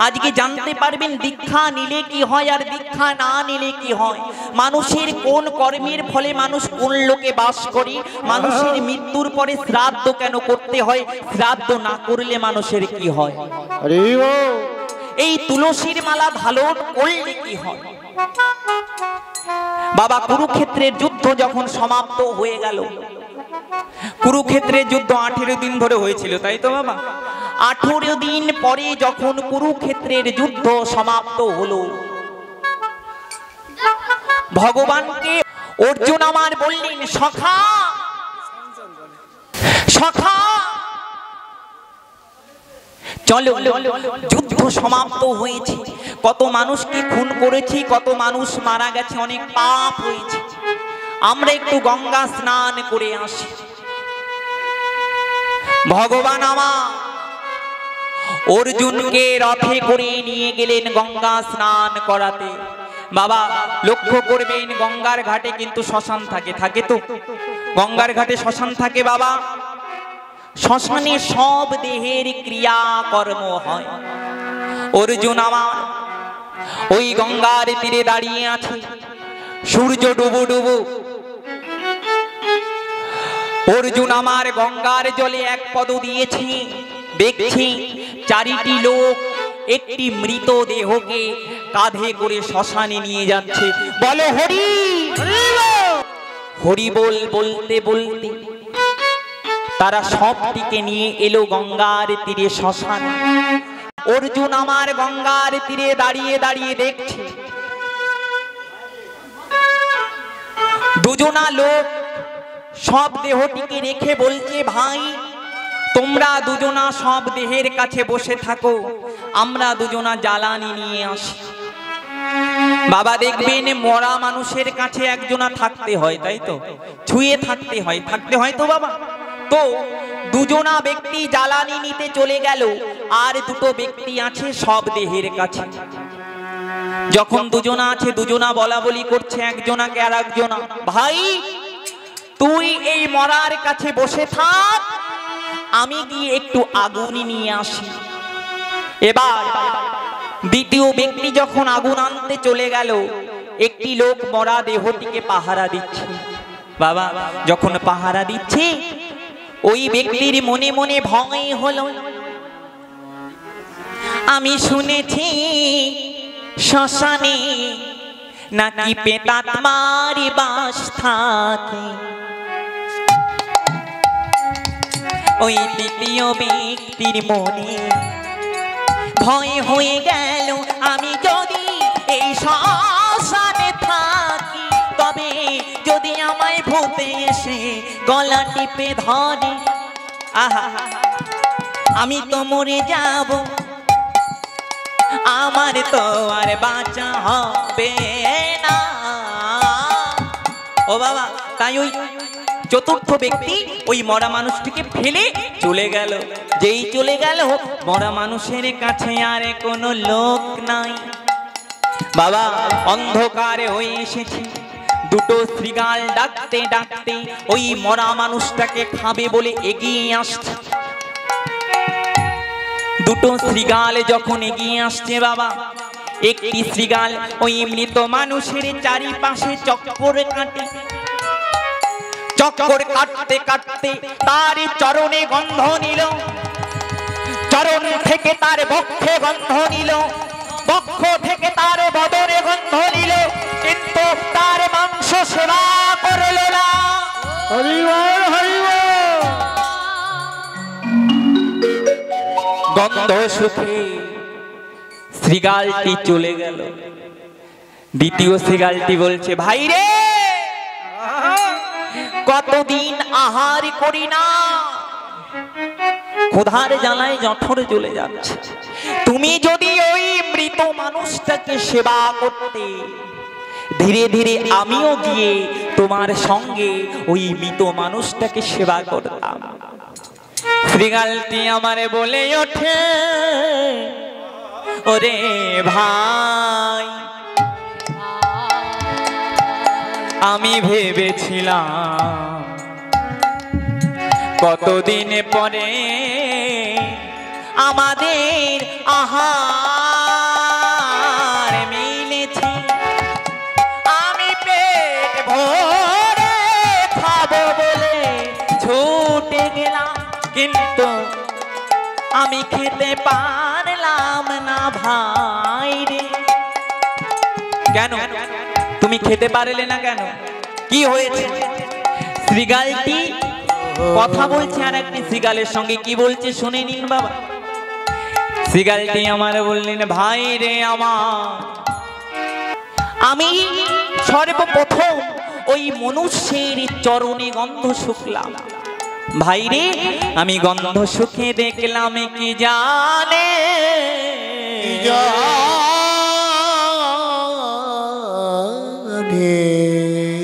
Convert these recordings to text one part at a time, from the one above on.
আজকে জানতে পারবেন দীক্ষা নিলে কি হয় আর দীক্ষা না নিলে কি হয়, মানুষের কোন কর্মের ফলে মানুষ কোন লোকে বাস করে, মানুষের মৃত্যুর পরে শ্রাদ্ধ কেন করতে হয়, শ্রাদ্ধ না করলে মানুষের কি হয়, এই তুলসীর মালা ধারণ করলে কি হয়। বাবা কুরুক্ষেত্রের যুদ্ধ যখন সমাপ্ত হয়ে গেল, কুরুক্ষেত্রের যুদ্ধ 18 দিন ধরে হয়েছিল, তাই তো বাবা? 18 দিন পরে যখন কুরুক্ষেত্রের যুদ্ধ সমাপ্ত হলো, ভগবানকে অর্জুন আমার বললেন, সখা সখা চলো, যুদ্ধ সমাপ্ত হয়েছে, কত মানুষকে খুন করেছি, কত মানুষ মারা গেছে, অনেক পাপ হয়েছে, আমরা একটু গঙ্গা স্নান করে আসি। ভগবান আমার অর্জুনকে রথে করে নিয়ে গেলেন গঙ্গা স্নান করাতে। বাবা লক্ষ্য করবেন, গঙ্গার ঘাটে কিন্তু শ্মশান থাকে, থাকে তো? গঙ্গার ঘাটে শ্মশান থাকে বাবা। শ্মশানে সব দেহের ক্রিয়া কর্ম হয়। অর্জুন আমার ওই গঙ্গার তীরে দাঁড়িয়ে আছে, সূর্য ডুবু ডুবু। অর্জুন আমার গঙ্গার জলে এক পদ দিয়েছে, দেখছি চারিটি লোক একটি মৃত দেহকে কাঁধে করে শ্মশানে নিয়ে যাচ্ছে। বলো হরি হরি বল বলতে বলতে তারা সবটিকে নিয়ে এলো গঙ্গার তীরে শ্মশানে। অর্জুন আমার গঙ্গার তীরে দাঁড়িয়ে দাঁড়িয়ে দেখছে, দুজনা লোক সব দেহটিকে রেখে বলছে, ভাই তোমরা দুজনা সব দেহের কাছে বসে থাকো, আমরা দুজনা জ্বালানি নিয়ে আসি। বাবা দেখবেন মরা মানুষের কাছে একজনা থাকতে হয়, তাই তো? ছুঁয়ে থাকতে হয়, থাকতে হয় তো বাবা। তো দুজনা ব্যক্তি জ্বালানি নিতে চলে গেল, আর দুটো ব্যক্তি আছে সব দেহের কাছে। যখন দুজনা আছে, দুজনা বলা বলি করছে একজনাকে আর একজনা, ভাই তুই এই মরার কাছে বসে থাক, আমি গিয়ে একটু আগুন নিয়ে আসি। এবার দ্বিতীয় ব্যক্তি যখন আগুন আনতে চলে গেল, একটি লোক মরা দেহটিকে পাহারা দিচ্ছে। বাবা যখন পাহারা দিচ্ছে, ওই ব্যক্তির মনে মনে ভয় হলো, আমি শুনেছি শ্মশানে নাকি প্রেতাত্মার বাস থাকে। ওই দ্বিতীয় ব্যক্তির মনে ভয় হয়ে গেল, আমি যদি এই শ্মশানে থাকি, তবে যদি আমায় ভূতে এসে গলা টিপে ধরে, আহা আমি তো মরে যাব, আমার তো আর বাঁচা হবে না। ও বাবা, তাই ওই চতুর্থ ব্যক্তি ওই মরা মানুষটিকে ফেলে চলে গেল। যেই চলে গেল, মরা মানুষের কাছে আর কোনো লোক নাই। বাবা অন্ধকারে হয়ে এসেছে, দুটো শৃগাল ডাকতে ডাকতে ওই মরা মানুষটাকে খাবে বলে এগিয়ে আসছে। দুটো শৃগাল যখন এগিয়ে আসছে বাবা, একটি শৃগাল ওই মৃত মানুষের চারিপাশে চক্কর কাটে। চক্কর কাটতে কাটতে তার চরণে গন্ধ নিল, চরণ থেকে তার বক্ষে গন্ধ নিল, বক্ষ থেকে তার বদনে গন্ধ নিল, কিন্তু তার মাংস সেবা করল না। হরি বল হরি বল। গন্ধ সুখে শৃগালটি চলে গেল। দ্বিতীয় শৃগালটি বলছে, ভাই রে কতদিন আহার করি না, ক্ষুধার জ্বালায় জঠরে চলে যাচ্ছে, তুমি যদি ওই মৃত মানুষটাকে সেবা করতে, ধীরে ধীরে আমিও গিয়ে তোমার সঙ্গে ওই মৃত মানুষটাকে সেবা করতাম। শৃগালটি আমারে বলে ওঠে, ওরে ভাই আমি ভেবেছিলাম কতদিন পরে আমাদের আহার মিলেছে, আমি পেট ভরে খাবো বলে ছুটে গেলাম, কিন্তু আমি খেতে পারলাম না ভাই রে। কেন তুমি খেতে পারলে না? কেন, কি হয়েছে? শ্রীগালটি কথা বলছে আর একটি শ্রীগালের সঙ্গে। কি বলছে শুনে নিন বাবা। শ্রীগালটি আমার বললেন, ভাই রে আমার, আমি সর্বপ্রথম ওই মনুষ্যের চরণে গন্ধ শুকলাম। ভাই রে, আমি গন্ধ শুকে দেখলাম কি জানে,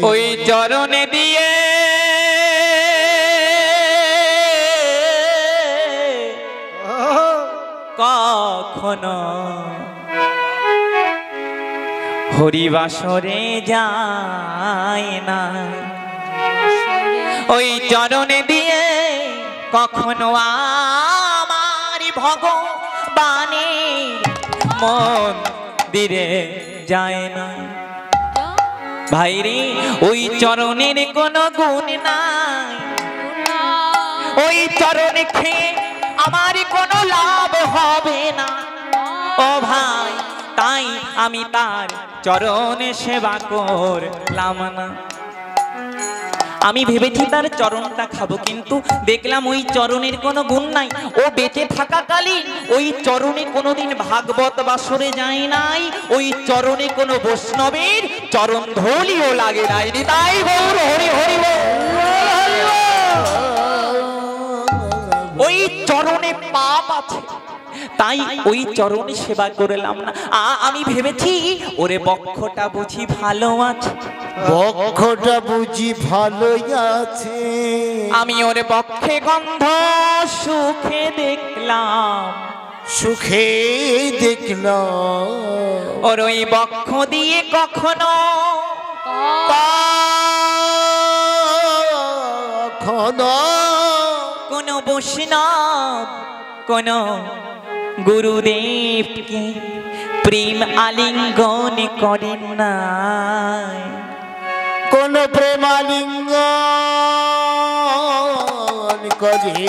ওই চরণে দিয়ে কখনো হরিবাসরে যায় না, ওই চরণে দিয়ে কখনো আমার ভগবানের মন্দিরে যায় না। ভাইরে, ওই চরণের কোনো গুণ নাই, ওই চরণে খেয়ে আমার কোনো লাভ হবে না ও ভাই, তাই আমি তার চরণে সেবা করলাম না। আমি ভেবেছি তার চরণটা খাবো, কিন্তু দেখলাম ওই চরণের কোনো গুণ নাই। ও বেঁচে থাকাকালীন ওই চরণে কোনোদিন ভাগবত বাসরে যায় নাই, ওই চরণে কোনো বৈষ্ণবের চরণ ধুলিও লাগে নাই। তাই গৌর হরি হরি বল। ওই চরণে পাপ আছে, তাই ওই চরণে সেবা করলাম না। আমি ভেবেছি ওরে বক্ষটা বুঝি ভালো আছে, বক্ষটা বুঝি ভালো আছে, আমি ওরে বক্ষে গন্ধ সুখে দেখলাম, সুখে দেখলাম, ওর ওই বক্ষ দিয়ে কখনো কোন বৈষ্ণব কোন গুরুদেবকে প্রেম আলিঙ্গন করেন না, কোন প্রেমালিঙ্গন করে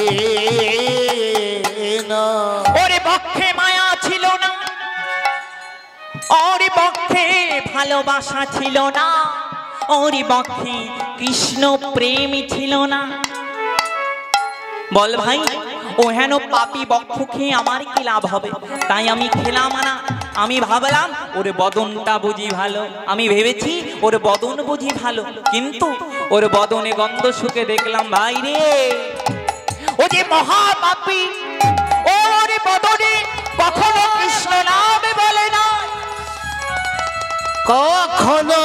না। ওরে বক্ষে মায়া ছিল না, ওরে বক্ষে ভালোবাসা ছিল না, ওরে বক্ষে কৃষ্ণ প্রেম ছিল না। বল ভাই, ও হেন পাপি বক্ষ খেয়ে আমার কি লাভ হবে? তাই আমি খেলাম না। আমি ভাবলাম ওর বদনটা বুঝি ভালো, আমি ভেবেছি ওর বদন বুঝি ভালো, কিন্তু ওর বদনে গন্ধ শুকে দেখলাম ভাই রে, ও যে মহাপাপী, ওর বদনে কখনো কৃষ্ণ নাম বলে না, কখনো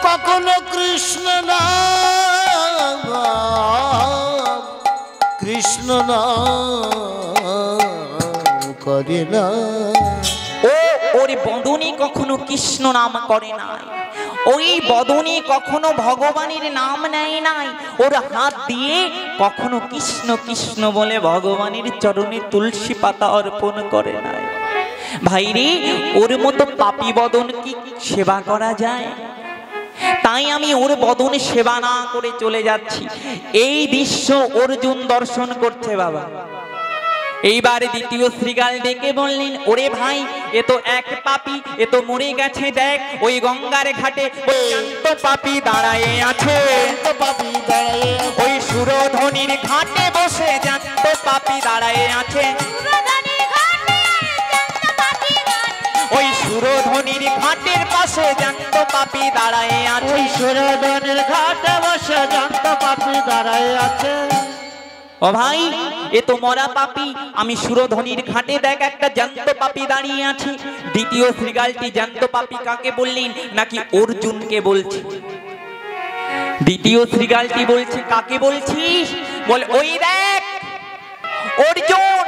কখনো কৃষ্ণ নাম, কৃষ্ণ নাম করে না। ওর বদনে কখনো কৃষ্ণ নাম করে নাই, ওই বদনে কখনো ভগবানের নাম নেয় নাই, ওর হাত দিয়ে কখনো কৃষ্ণ কৃষ্ণ বলে ভগবানের চরণে তুলসী পাতা অর্পণ করে নাই। ভাইরে, ওর মতো পাপী বদন কি সেবা করা যায়? তাই আমি ওর বদনে সেবা না করে চলে যাচ্ছি। এই দৃশ্য অর্জুন দর্শন করছে বাবা। এইবার দ্বিতীয় শ্রীগাল ডেকে বললেন, ওরে ভাই, এ তো এক পাপী, এ তো মরে গেছে, দেখ ওই গঙ্গার ঘাটে ওই জ্যান্ত পাপী দাঁড়ায়ে আছে, ওই সুরধনির ঘাটে বসে জ্যান্ত পাপী দাঁড়ায়ে আছে, ওই সুরধনির ঘাটের পাশে জ্যান্ত পাপী দাঁড়ায়ে আছে, ওই সুরধনির ঘাটে বসে জ্যান্ত পাপী দাঁড়ায়ে আছে। ও ভাই, এ তো মরা পাপী, আমি সুরধনির ঘাটে দেখ একটা জ্যান্ত পাপী দাঁড়িয়ে আছে। দ্বিতীয় শ্রীগালটি জ্যান্ত পাপী কাকে বললেন? নাকি অর্জুনকে বলছি। দ্বিতীয় শ্রীগালটি বলছে, কাকে বলছিস? বলে, ওই দেখ অর্জুন,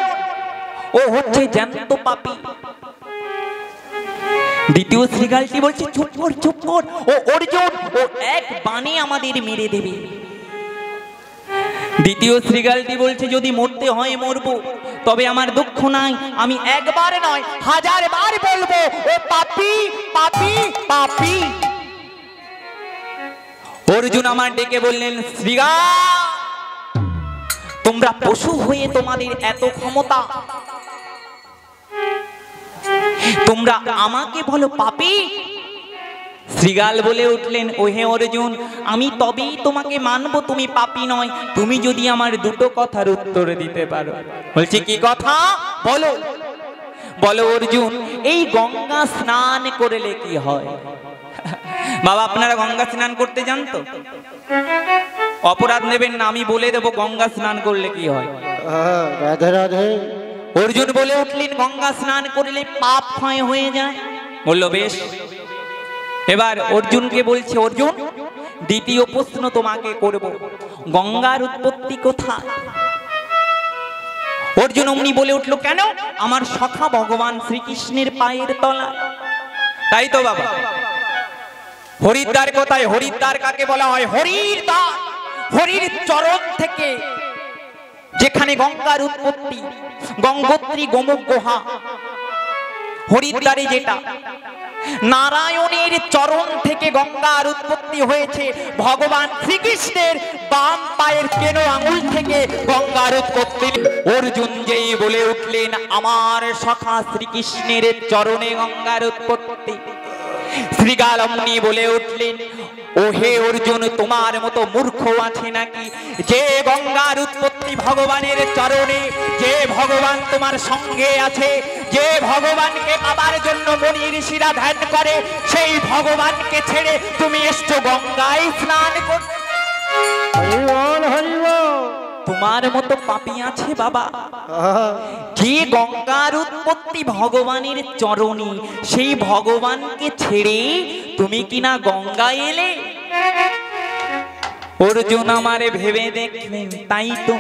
ও হচ্ছে জ্যান্ত পাপী। দ্বিতীয় শ্রীগালটি বলছে, চুপ কর চুপ কর, ও অর্জুন, ও এক বাণে আমাদের মেরে দেবে। দ্বিতীয় শ্রীগালটি বলছে, যদি মরতে হয় মরবো, তবে আমার দুঃখ নাই, আমি একবার নয় 1000 বার বলবো ও পাপী পাপী পাপী। অর্জুন আমার ডেকে বললেন, শ্রীগা তোমরা পশু হয়ে তোমাদের এত ক্ষমতা, তোমরা আমাকে বলো পাপী? শ্রীগাল বলে উঠলেন, ওহে অর্জুন, আমি তবেই তোমাকে মানবো তুমি পাপী নয়, তুমি যদি আমার দুটো কথার উত্তর দিতে পারো। বলছি কি কথা বলো? বলো অর্জুন, এই গঙ্গা স্নান করলে কি হয়? বাবা আপনারা গঙ্গা স্নান করতে যান তো? অপরাধ নেবেন না, আমি বলে দেবো গঙ্গা স্নান করলে কি হয়। রাধে রাধে। অর্জুন বলে উঠলেন, গঙ্গা স্নান করলে পাপ ক্ষয় হয়ে যায়। বললো বেশ। এবার অর্জুনকে বলছে, অর্জুন দ্বিতীয় প্রশ্ন তোমাকে করব, গঙ্গার উৎপত্তি কোথায়? অর্জুন অমনি বলে উঠলো, কেন? আমার সখা ভগবান শ্রীকৃষ্ণের পায়ের তলা। তাই তো বাবা। হরিদ্বার কোথায়? হরিদ্বার কাকে বলা হয়? হরির দ্বার, হরির চরণ থেকে যেখানে গঙ্গার উৎপত্তি, গঙ্গোত্রী গোমুখ গুহা হরিদ্বারে, যেটা নারায়ণের চরণ থেকে গঙ্গার উৎপত্তি হয়েছে, ভগবান শ্রীকৃষ্ণের বাম পায়ের কেন আঙুল থেকে গঙ্গার উৎপত্তি। অর্জুন যেই বলে উঠলেন, আমার সখা শ্রীকৃষ্ণের চরণে গঙ্গার উৎপত্তি, শ্রীগাল অমনি বলে উঠলেন, ওহে অর্জুন, তোমার মতো মূর্খ আছে নাকি যে গঙ্গার উৎপত্তি ভগবানের চরণে, যে ভগবান তোমার সঙ্গে আছে, যে ভগবানকে পাবার জন্য মুনি ঋষিরা ধ্যান করে, সেই ভগবানকে ছেড়ে তুমি এসছো গঙ্গায় স্নান করতে? হরি বল হরি বল। তোমার মতো পাপী আছে বাবা? যে গঙ্গার উৎপত্তি ভগবানের চরণে, সেই ভগবানকে ছেড়ে তুমি কিনা গঙ্গায় এলে? অর্জুন আমারে ভেবে দেখলেন, তাই তো,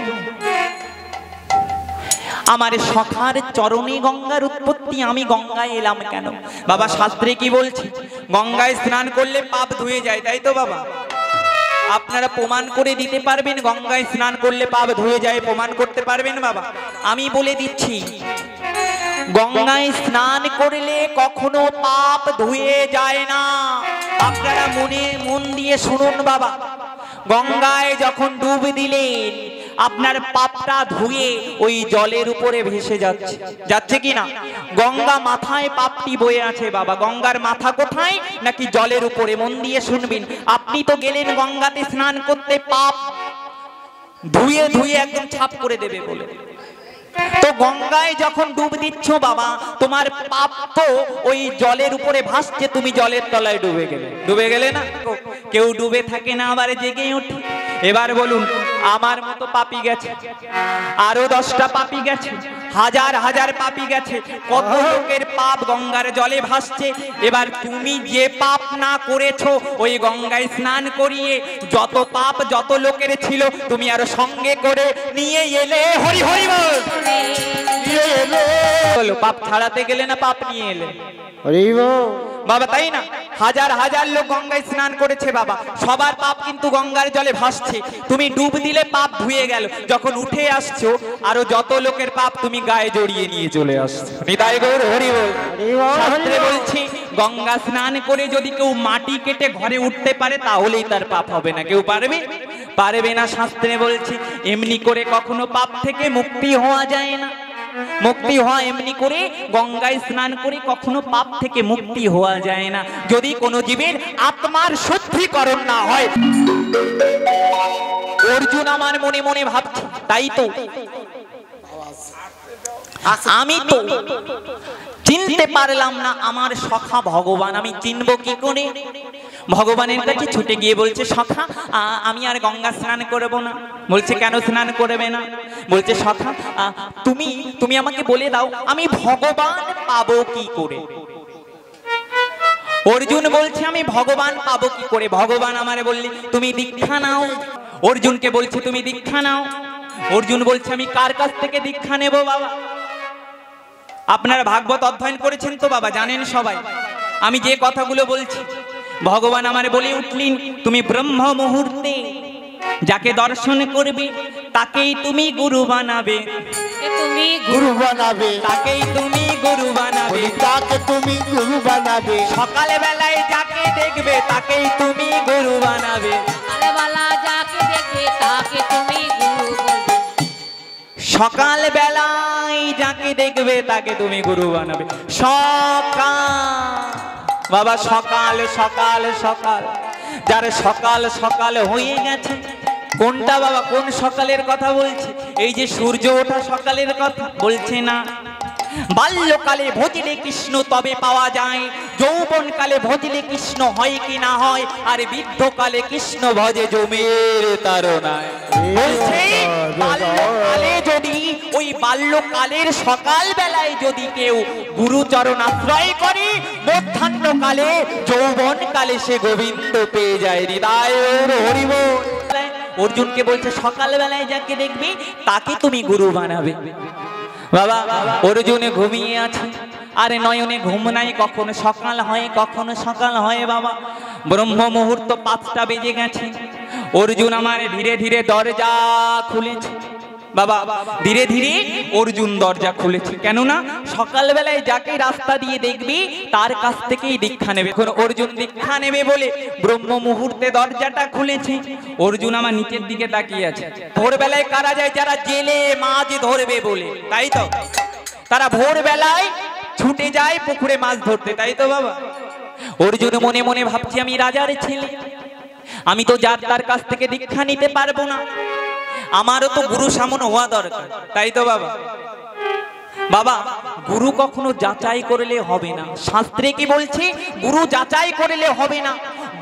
আমার সখার চরণে গঙ্গার উৎপত্তি, আমি গঙ্গায় এলাম কেন? বাবা শাস্ত্রে কি বলছে? গঙ্গায় স্নান করলে পাপ ধুয়ে যায়, তাই তো বাবা? আপনারা প্রমাণ করে দিতে পারবেন গঙ্গায় স্নান করলে পাপ ধুয়ে যায়? প্রমাণ করতে পারবেন বাবা? আমি বলে দিচ্ছি, গঙ্গায় স্নান করলে কখনো পাপ ধুয়ে যায় না। আপনারা মন দিয়ে শুনুন বাবা, গঙ্গায় যখন ডুব দিলেন, আপনার পাপটা ধুয়ে ওই জলের উপরে ভেসে যাচ্ছে, যাচ্ছে কি না? গঙ্গা মাথায় পাপটি বয়ে আছে বাবা। গঙ্গার মাথা কোথায়? নাকি জলের উপরে। মন দিয়ে শুনবেন। আপনি তো গেলেন গঙ্গাতে স্নান করতে, পাপ ধুয়ে ধুয়ে একদম ছাপ করে দেবে বলে, তো গঙ্গায় যখন ডুব দিচ্ছ বাবা, তোমার পাপ তো ওই জলের উপরে ভাসছে, তুমি জলের তলায় ডুবে গেলে। ডুবে গেলে না? কেউ ডুবে থাকে না, আবার জেগে ওঠে। এবার বলুন, আমার মতো পাপী গেছে, আরো 10টা পাপী গেছে, হাজার হাজার পাপী গেছে, কত লোকের পাপ গঙ্গার জলে ভাসছে। এবার তুমি যে পাপ না করেছো, ওই গঙ্গায় স্নান করিয়ে যত পাপ যত লোকের ছিল, তুমি আরো সঙ্গে করে নিয়ে এলে। হরি হরি বল। বলো, পাপ ছাড়াতে গেলে না পাপ নিয়ে এলে? হরি বল বাবা, তাই না? হাজার হাজার লোক গঙ্গায় স্নান করেছে বাবা, সবার পাপ কিন্তু গঙ্গার জলে ভাসছে। তুমি ডুব দিলে পাপ ধুয়ে গেল, যখন উঠে আসছো আরো যত লোকের পাপ তুমি গায়ে জড়িয়ে নিয়ে চলে আসছো। নিতাই গৌর হরি বল। শাস্ত্রে বলছি, গঙ্গা স্নান করে যদি কেউ মাটি কেটে ঘরে উঠতে পারে, তাহলেই তার পাপ হবে না। কেউ পারবে? পারবে না। শাস্ত্রে বলছি, এমনি করে কখনো পাপ থেকে মুক্তি হওয়া যায় না। মুক্তি হয় এমনি করে, গঙ্গায় স্নান করে কখনো পাপ থেকে মুক্তি হওয়া যায় না, যদি কোনো জীবের আত্মার শুদ্ধিকরণ না হয়। অর্জুন আমার মনে মনে ভাবছে, তাই তো আমি তো চিনতে পারলাম না আমার সখা ভগবান, আমি চিনবো কি করে? ভগবানের কাছে ছুটে গিয়ে বলছে, সখা আমি আর গঙ্গা স্নান করব না। বলছে, কেন স্নান করবে না? বলছে, সখা তুমি আমাকে বলে দাও, আমি ভগবান পাবো কি করে? অর্জুন বলছে, আমি ভগবান পাবো কি করে? ভগবান আমারে বললি, তুমি দীক্ষা নাও। অর্জুনকে বলছে, তুমি দীক্ষা নাও। অর্জুন বলছে, আমি কার কাছ থেকে দীক্ষা নেব বাবা? আপনারা ভাগবত অধ্যয়ন করেছেন তো বাবা, জানেন সবাই আমি যে কথাগুলো বলছি। ভগবান আমারে বলে উঠলেন, তুমি ব্রহ্ম মুহূর্তে যাকে দর্শন করবে তাকেই তুমি গুরু বানাবে, তুমি গুরু বানাবে, তাকেই তুমি গুরু বানাবে, তাকে তুমি গুরু বানাবে, সকালে বেলায় যাকে দেখবে তাকেই তুমি গুরু বানাবে, সকালবেলা যাকে দেখবে তাকে তুমি গুরু বলবে। সকাল বেলায় যাকে দেখবে তাকে তুমি গুরু বানাবে। সকাল বাবা, সকাল সকাল সকাল, যার সকাল সকাল হয়ে গেছে। কোনটা বাবা, কোন সকালের কথা বলছে? এই যে সূর্য ওঠা সকালের কথা বলছে না। বাল্যকালে ভজলে কৃষ্ণ তবে পাওয়া যায়, যৌবনকালে ভজলে কৃষ্ণ হয় কি না হয়, আর বৃদ্ধকালে কৃষ্ণ ভজে জমের তারনায়। বলছে বাল্যকালে যদি, ওই বাল্যকালের সকাল বেলায় যদি কেউ গুরুচরণ আশ্রয় করে, মধ্যাহ্নকালে যৌবনকালে সে গোবিন্দ পেয়ে যায়। হৃদয় হরিব। অর্জুনকে বলছে সকাল বেলায় যাকে দেখবি তাকে তুমি গুরু বানাবে। বাবা, অর্জুনে ঘুমিয়ে আছে, আরে নয়নে ঘুম নাই, কখনো সকাল হয় কখনো সকাল হয়। বাবা, ব্রহ্ম মুহূর্ত 5টা বেজে গেছে। অর্জুন আমার ধীরে ধীরে দরজা খুলেছে। বাবা, ধীরে ধীরে অর্জুন দরজা খুলেছে, কেননা সকালবেলায় যাকে রাস্তা দিয়ে দেখবি তার কাছ থেকেই দীক্ষা নেবে। এখন অর্জুন দীক্ষা নেবে বলে ব্রহ্ম মুহূর্তে দরজাটা খুলেছে। অর্জুন আমার নিচের দিকে তাকিয়ে আছে। ভোরবেলায় কারা যায়? যারা জেলে মাছ ধরবে বলে, তাই তো? তারা ভোরবেলায় ছুটে যায় পুকুরে মাছ ধরতে, তাই তো বাবা? অর্জুন মনে মনে ভাবছি, আমি রাজার ছেলে, আমি তো যার তার কাছ থেকে দীক্ষা নিতে পারবো না, আমারও তো গুরু সামনে হওয়া দরকার, তাই তো বাবা? বাবা, গুরু কখনো যাচাই করলে হবে না। শাস্ত্রে কি বলছে? গুরু যাচাই করলে হবে না।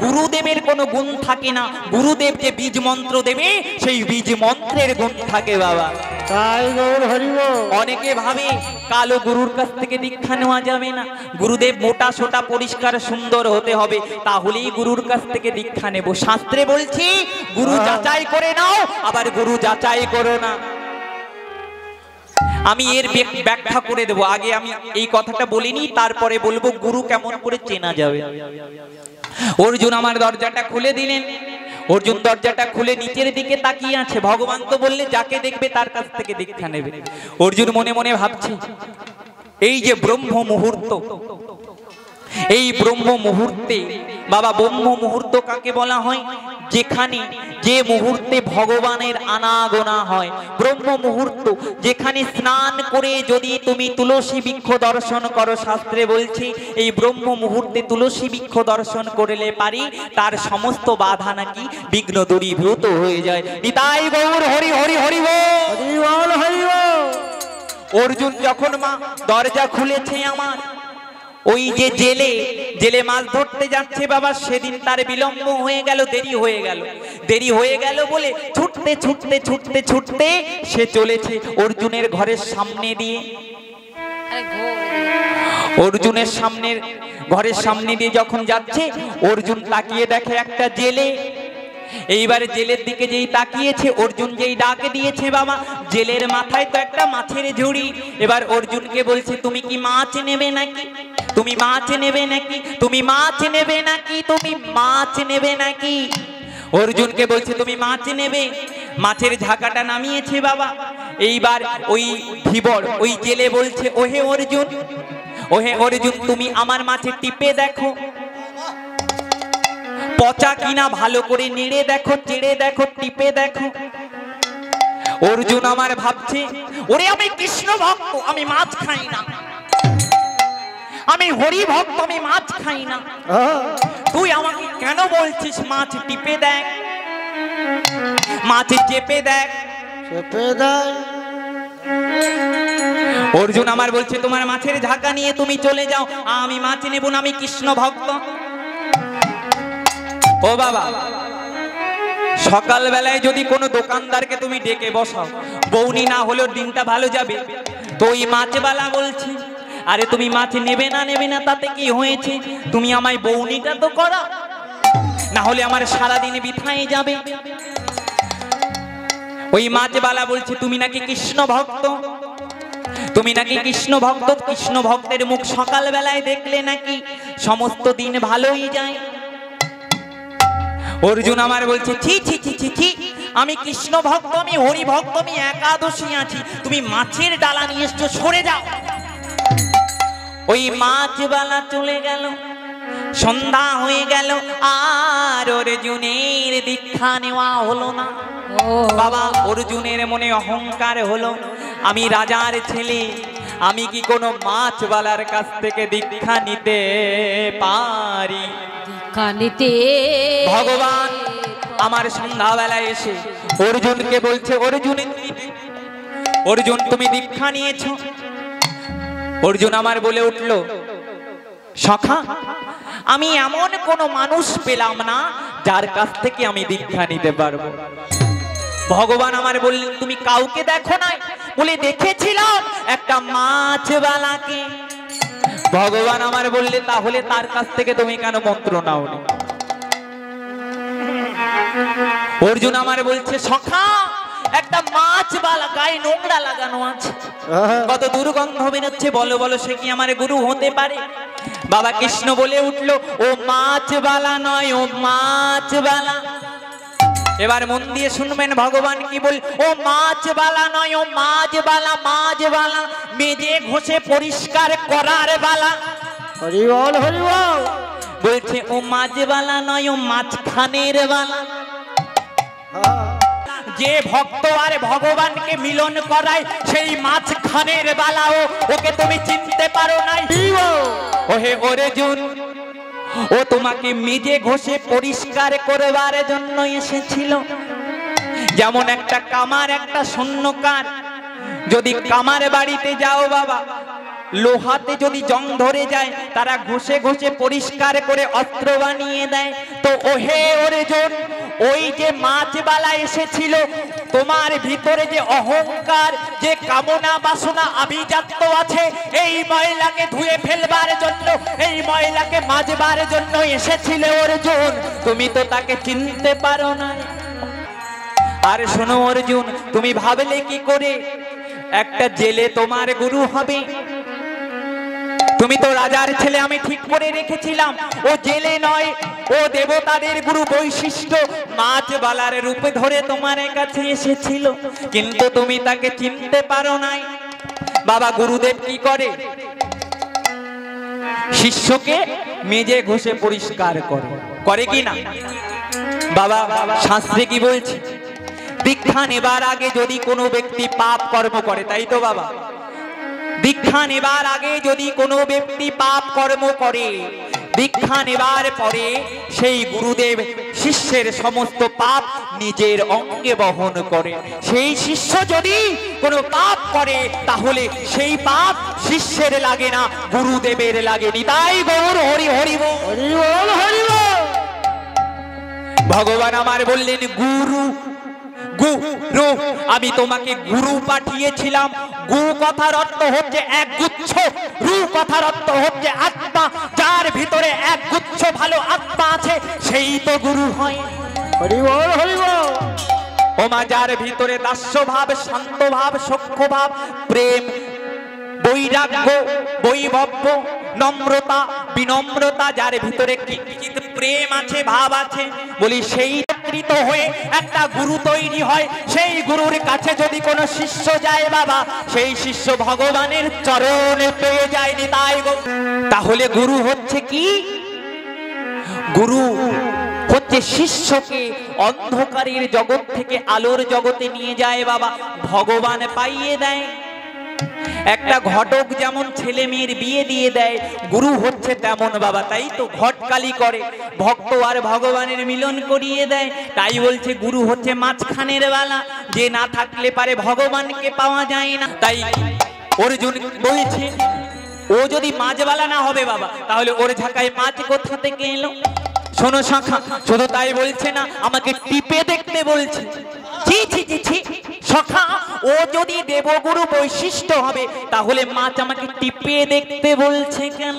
গুরুদেবের কোনো গুণ থাকে না। গুরুদেব যে বীজ মন্ত্র দেবে সেই বীজ মন্ত্রের গুণ থাকে বাবা। তাই গৌর হরিব। অনেকে ভাবে কালো গুরুর কাছ থেকে দীক্ষা নেওয়া যাবে না, গুরুদেব মোটা সোটা পরিষ্কার সুন্দর হতে হবে, তাহলেই গুরুর কাছ থেকে দীক্ষা নেব। শাস্ত্রে বলছি গুরু যাচাই করে নাও, আবার গুরু যাচাই করো না। আমি এর ব্যাখ্যা করে দেব। আগে আমি এই কথাটা বলিনি, তারপরে বলবো গুরু কেমন করে চেনা যাবে। অর্জুন আমার দরজাটা খুলে দিলেন। অর্জুন দরজাটা খুলে নিচের দিকে তাকিয়ে আছে। ভগবান তো বললে যাকে দেখবে তার কাছ থেকে দীক্ষা নেবে। অর্জুন মনে মনে ভাবছে, এই যে ব্রহ্ম মুহূর্ত, এই ব্রহ্ম মুহূর্তে বাবা, ব্রহ্ম মুহূর্ত কাকে বলা হয়? যেখানে যে মুহূর্তে ভগবানের আনাগোনা হয়। ব্রহ্ম মুহূর্ত যেখানে স্নান করে যদি তুমি তুলসী বৃক্ষ দর্শন করো, শাস্ত্রে বলছি এই ব্রহ্ম মুহূর্তে তুলসী বৃক্ষ দর্শন করলে পারি তার সমস্ত বাধা নাকি বিঘ্ন দূরীভূত হয়ে যায়। নিতাই গৌর হরি হরি হরি বল হরি বল। অর্জুন যখন মা দরজা খুলেছে আমার, ওই যে জেলে মাছ ধরতে যাচ্ছে বাবা, সেদিন তার বিলম্ব হয়ে গেল, দেরি হয়ে গেল বলে ছুটতে ছুটতে ছুটতে ছুটতে সে চলেছে অর্জুনের ঘরের সামনে দিয়ে। অর্জুনের ঘরের সামনে দিয়ে যখন যাচ্ছে, অর্জুন তাকিয়ে দেখে একটা জেলে। এইবারে জেলের দিকে যেই তাকিয়েছে, অর্জুন যেই ডাক দিয়েছে বাবা, জেলের মাথায় তো একটা মাছের ঝুড়ি। এবার অর্জুনকে বলছে, তুমি কি মাছ নেবে নাকি? তুমি মাছ নেবে নাকি? তুমি মাছ নেবে নাকি? তুমি মাছ নেবে নাকি? অর্জুনকে বলছে তুমি মাছ নেবে। মাছের ঝাঁকাটা নামিয়েছে বাবা। এইবার ওই ধীবর, ওই জেলে বলছে, ওহে অর্জুন, তুমি আমার মাছে টিপে দেখো, পচা কিনা ভালো করে নেড়ে দেখো, চেড়ে দেখো, টিপে দেখো। অর্জুন আমার ভাবছে, ওরে আমি কৃষ্ণ ভক্ত, আমি মাছ খাই না, আমি হরি ভক্ত, আমি মাছ খাই না, তুই আমাকে কেন বলছিস মাছ টিপে দেখ, মাছ চেপে দেখ? অর্জুন আমার বলছে, তোমার মাছের ঝাঁকা নিয়ে তুমি চলে যাও, আমি মাছ নেব না, আমি কৃষ্ণ ভক্ত। ও বাবা, সকাল বেলায় যদি কোনো দোকানদারকে তুমি ডেকে বসাও, বৌনি না হলেও দিনটা ভালো যাবে, তো ওই মাছওয়ালা বলছে, আরে তুমি মাছ নেবে না তাতে কি হয়েছে, তুমি আমায় বৌনিটা তো করো, না হলে আমার সারাদিন বৃথায় যাবে। ওই মাছওয়ালা বলছে, তুমি নাকি কৃষ্ণ ভক্ত, তুমি নাকি কৃষ্ণ ভক্ত, কৃষ্ণ ভক্তের মুখ সকাল বেলায় দেখলে নাকি সমস্ত দিন ভালোই যায়। অর্জুন আমার বলছে, ছি ছি ছি ছি ছি, আমি কৃষ্ণ ভক্ত, আমি হরি ভক্ত, আমি একাদশী আছি, তুমি মাছের ডালা নিয়ে এসছো, সরে যাও। ওই মাছবালা চলে গেল, সন্ধ্যা হয়ে গেল, আর অর্জুনের দীক্ষা নেওয়া হলো না। বাবা অর্জুনের মনে অহংকার হলো, আমি রাজার ছেলে, আমি কি কোনো মাছবালার কাছ থেকে দীক্ষা নিতে পারি? দীক্ষা নিতে ভগবান আমার সন্ধ্যাবেলায় এসে অর্জুনকে বলছে, অর্জুন তুমি দীক্ষা নিয়েছো? অর্জুন আমার বলে উঠল, সখা আমি এমন কোন মানুষ পেলাম না যার কাছ থেকে আমি দীক্ষা নিতে পারবো। ভগবান আমার বললেন, তুমি কাউকে দেখো নাই? বলে দেখেছিলাম একটা মাছবালাকে। ভগবান আমার বললে, তাহলে তার কাছ থেকে তুমি কেন মন্ত্র নাওনি? অর্জুন আমার বলছে, সখা একটা মাছবালা, গায়ে নোংরা লাগানো আছে, কত দুর্গন্ধ বেরোচ্ছে, বলো বলো সে কি আমার গুরু হতে পারে? বাবা কৃষ্ণ বলে উঠলো, ও মাছবালা নয়, ও মাছবালা। এবার মন দিয়ে শুনবেন ভগবান কি বল, ও মাছবালা নয়, ও মাছবালা, মাছবালা মেজে ঘষে পরিষ্কার করার বালা। হরি বল, হরি বল। বলছে ও মাছবালা নয়, ও মাঝখানের বালা। যে ভক্ত আর ভগবানকে মিলন করায় সেই মাঝখানের বালাও, ওকে তুমি চিনতে পারো নাই? ওহে অর্জুন, ও তোমাকে মেজে ঘষে পরিষ্কার করবার জন্য এসেছিল। যেমন একটা কামার, একটা শূন্যকার, যদি কামার বাড়িতে যাও বাবা, লোহাতে যদি জং ধরে যায়, তারা ঘষে ঘষে পরিষ্কার করে অস্ত্র বানিয়ে দেয়। তো ওহে অর্জুন, ওই যে মাছবালা এসেছিল, তোমার ভিতরে যে অহংকার, যে কামনা বাসনা আভিজাত্য আছে, এই ময়লাকে ধুয়ে ফেলবার জন্য, এই ময়লাকে মাজবার জন্য এসেছিল অর্জুন। তুমি তো তাকে চিনতে পারো না। আর শোনো অর্জুন, তুমি ভাবলে কি করে একটা জেলে তোমার গুরু হবে? তুমি তো রাজার ছেলে, আমি ঠিক করে রেখেছিলাম। ও জেলে নয়, ও দেবতাদের গুরু। বৈশিষ্ট্য মাছবালার রূপে ধরে তোমার কাছে এসেছিল, কিন্তু তুমি তাকে চিনতে পারো নাই। বাবা গুরুদেব কি করে? শিষ্যকে মেজে ঘষে পরিষ্কার করে কি না? বাবা শাস্ত্রে কি বলছে? দীক্ষা নেবার আগে যদি কোনো ব্যক্তি পাপ কর্ম করে, তাই তো বাবা, দীক্ষা নেবার আগে যদি কোনো ব্যক্তি পাপ কর্ম করে, দীক্ষা নেবার পরে সেই গুরুদেব শিষ্যের সমস্ত পাপ নিজের অঙ্গে বহন করে। সেই শিষ্য যদি কোনো পাপ করে, তাহলে সেই পাপ শিষ্যের লাগে না, গুরুদেবের লাগে। নিতাই গৌর হরি হরি বল, হরি বল, হরি বল। ভগবান আমার বললেন, গুরু গুরু, আমি তোমাকে গুরু পাঠিয়েছিলাম। গু কথার অর্থ হচ্ছে এক গুচ্ছ, রু কথার অর্থ হচ্ছে আত্মা। যার ভিতরে এক গুচ্ছ ভালো আত্মা আছে, সেই তো গুরু হয়। হরি বল, হরি বল। ওমা যার ভিতরে দাস্য ভাব, শান্ত ভাব, সখ্য ভাব, প্রেম, বৈরাগ্য, বৈভব্য, নম্রতা, বিনম্রতা, যার ভিতরে কিঞ্চিৎ প্রেম আছে, ভাব আছে, বলি সেই কৃত হয়ে একটা গুরু তৈরি হয়। সেই গুরুর কাছে যদি কোনো শিষ্য যায় বাবা, সেই শিষ্য ভগবানের চরণে পেয়ে যায়নি। তাই তাহলে গুরু হচ্ছে কি? গুরু হচ্ছে শিষ্যকে অন্ধকারের জগৎ থেকে আলোর জগতে নিয়ে যায় বাবা, ভগবান পাইয়ে দেয়। একটা ঘটক যেমন ছেলে মেয়ের বিয়ে দিয়ে দেয়, গুরু হচ্ছে তেমন বাবা, তাই তো ঘটকালি করে, ভক্ত আর ভগবানের মিলন করিয়ে দেয়। তাই বলছে গুরু হচ্ছে মাঝখানের বালা, যে না থাকলে পারে ভগবানকে পাওয়া যায় না। তাই অর্জুন বলছে, ও যদি মাঝবালা না হবে বাবা, তাহলে ওর ঝাঁকায় মাছ কোথা থেকে এলো? শোনো শাখা, শুধু তাই বলছে না, আমাকে টিপে দেখতে বলছে। ছি ছি ছি ছি সখা, ও যদি দেবগুরু বৈশিষ্ট্য হবে, তাহলে মাছ আমাকে টিপে দেখতে বলছে কেন?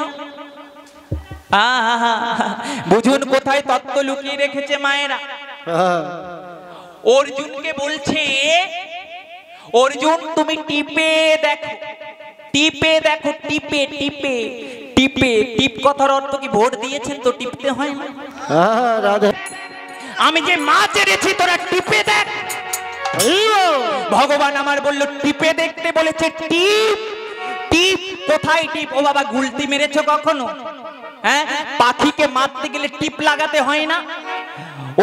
বুঝুন কোথায় তত্ত্ব লুকিয়ে রেখেছে মায়েরা। অর্জুনকে বলছে, অর্জুন তুমি টিপে দেখো, টিপে দেখো, টিপে টিপে টিপে। টিপ কথার অর্থ কি ভোট দিয়েছেন তো টিপতে হয় না? আমি যে মাছ এনেছি তোরা টিপে দেখ। ভগবান আমার বলল টিপে দেখতে বলেছে। টিপ টিপ কোথায় টিপ? ও বাবা গুলতি মেরেছো কখনো? হ্যাঁ, পাখিকে মারতে গেলে টিপ লাগাতে হয় না?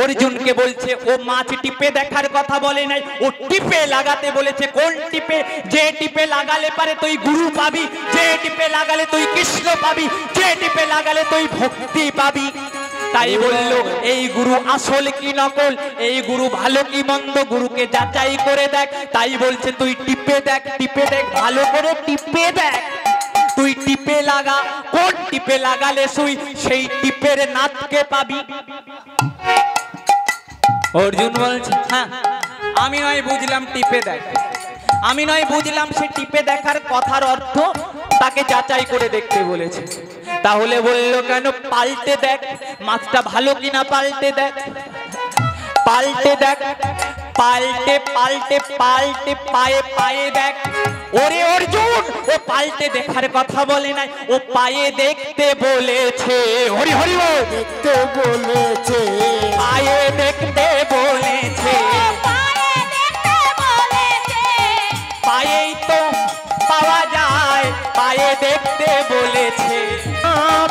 অর্জুনকে বলছে ও মাছ টিপে দেখার কথা বলে নাই, ও টিপে লাগাতে বলেছে। কোন টিপে? যে টিপে লাগালে পারে তুই গুরু পাবি, যে টিপে লাগালে তুই কৃষ্ণ পাবি, যে টিপে লাগালে তুই ভক্তি পাবি। তাই বলল এই গুরু আসল কি নকল, এই গুরু ভালো কি মন্দ, গুরুকে যাচাই করে দেখ। তাই বলছে তুই টিপে দেখ, টিপে দেখ, ভালো করে টিপে দেখ। তুই টিপে লাগা, কোন টিপে লাগালে তুই সেই টিপের নাথকে পাবি। অর্জুন বলছে হ্যাঁ আমি নয় বুঝলাম টিপে দেখ, আমি নয় বুঝলাম সে টিপে দেখার কথার অর্থ তাকে যাচাই করে দেখতে বলেছে। তাহলে বলল কেন পাল্টে দেখ মাছটা ভালো কিনা, পাল্টে দেখ, পাল্টে দেখ, পাল্টে পাল্টে পাল্টে পায়ে পায়ে দেখ। ওরে অর্জুন ও পাল্টে দেখার কথা বলে নাই, ও পায়ে দেখতে বলেছে। হরি হরি বল, দেখতে বলেছে, পায়ে দেখতে বলেছে, পায়েই তো পাওয়া যায়, পায়ে দেখতে বলেছে,